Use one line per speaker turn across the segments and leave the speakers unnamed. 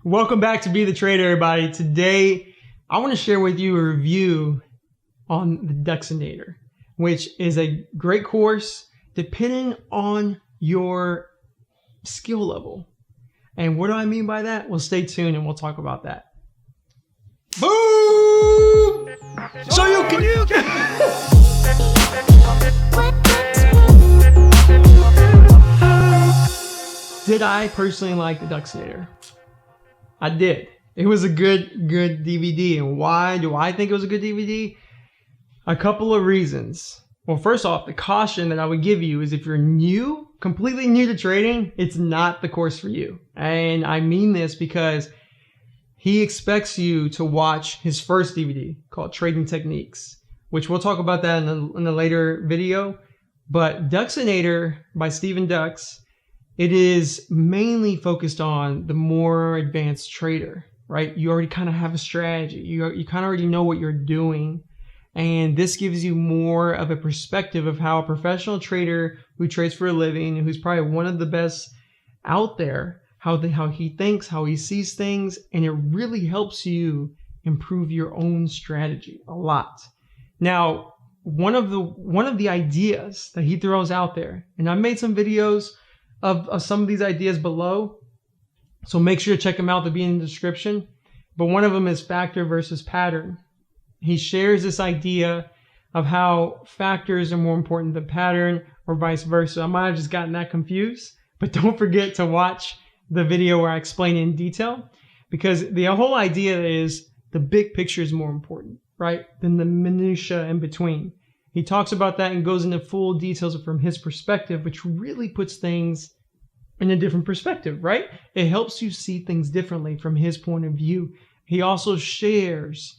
Welcome back to Be the Trader, everybody. Today, I want to share with you a review on the Duxinator, which is a great course depending on your skill level. And what do I mean by that? Well, stay tuned and we'll talk about that. Boom! So you can... Did I personally like the Duxinator? I did. It was a good DVD. And why do I think it was a good DVD? A couple of reasons. Well, first off, the caution that I would give you is if you're new, completely new to trading, it's not the course for you. And I mean this because he expects you to watch his first DVD called Trading Techniques, which we'll talk about that in a later video. But Duxinator by Stephen Dux, it is mainly focused on the more advanced trader, right? You already kind of have a strategy. You kind of already know what you're doing. And this gives you more of a perspective of how a professional trader who trades for a living, who's probably one of the best out there, how he thinks, how he sees things. And it really helps you improve your own strategy a lot. Now, one of the ideas that he throws out there, and I made some videos of some of these ideas below, so make sure to check them out. They'll be in the description. But one of them is factor versus pattern. He shares this idea of how factors are more important than pattern, or vice versa. I might have just gotten that confused, but don't forget to watch the video where I explain it in detail, because the whole idea is the big picture is more important, right, than the minutia in between. He talks about that and goes into full details from his perspective, which really puts things in a different perspective, right? It helps you see things differently from his point of view. He also shares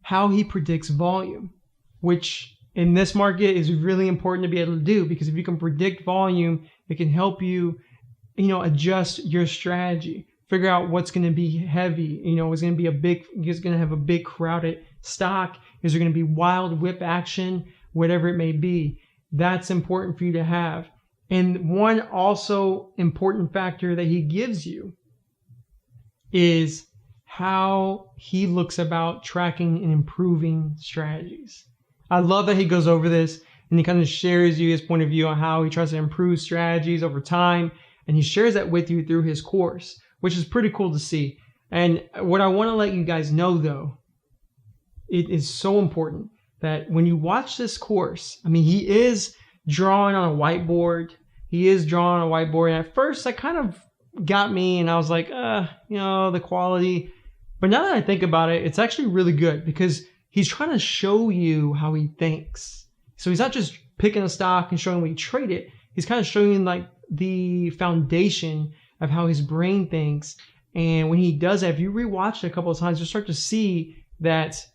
how he predicts volume, which in this market is really important to be able to do, because if you can predict volume, it can help you, adjust your strategy, figure out what's going to be heavy, is going to have a big crowded stock, is there going to be wild whip action, whatever it may be. That's important for you to have. And one also important factor that he gives you is how he looks about tracking and improving strategies. I love that he goes over this and he kind of shares you his point of view on how he tries to improve strategies over time. And he shares that with you through his course, which is pretty cool to see. And what I want to let you guys know, though, it is so important that when you watch this course, he is drawing on a whiteboard. And at first, that kind of got me, and I was like, the quality. But now that I think about it, it's actually really good because he's trying to show you how he thinks. So he's not just picking a stock and showing where you trade it. He's kind of showing you like the foundation of how his brain thinks. And when he does that, if you rewatch it a couple of times, you'll start to see that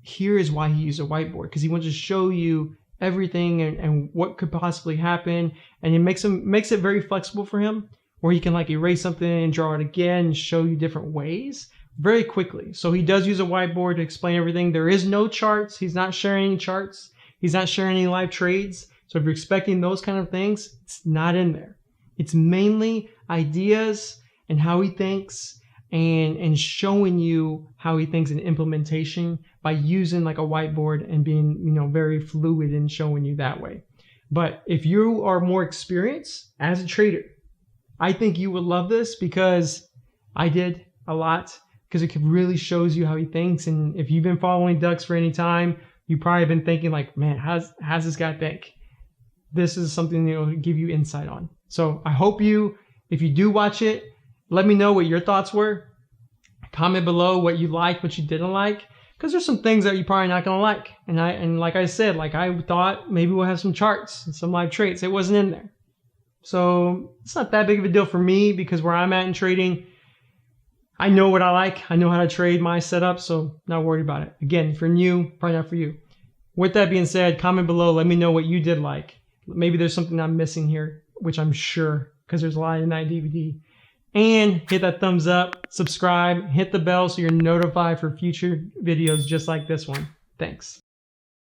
here is why he used a whiteboard, because he wants to show you everything and what could possibly happen. And it makes it very flexible for him, where he can like erase something and draw it again and show you different ways very quickly. So he does use a whiteboard to explain everything. There is no charts. He's not sharing any charts. He's not sharing any live trades. So if you're expecting those kind of things, it's not in there. It's mainly ideas and how he thinks, and showing you how he thinks in implementation by using like a whiteboard and being, very fluid and showing you that way. But if you are more experienced as a trader, I think you would love this, because I did a lot, because it really shows you how he thinks. And if you've been following Dux for any time, you probably have been thinking like, man, how's this guy think? This is something that will give you insight on. So I hope if you do watch it, let me know what your thoughts were. Comment below what you liked, what you didn't like, because there's some things that you're probably not gonna like. And like I said, I thought maybe we'll have some charts and some live trades. It wasn't in there. So it's not that big of a deal for me, because where I'm at in trading, I know what I like. I know how to trade my setup, so not worried about it. Again, if you're new, probably not for you. With that being said, comment below. Let me know what you did like. Maybe there's something I'm missing here, which I'm sure, because there's a lot in that DVD. And hit that thumbs up, subscribe, hit the bell so you're notified for future videos just like this one. Thanks.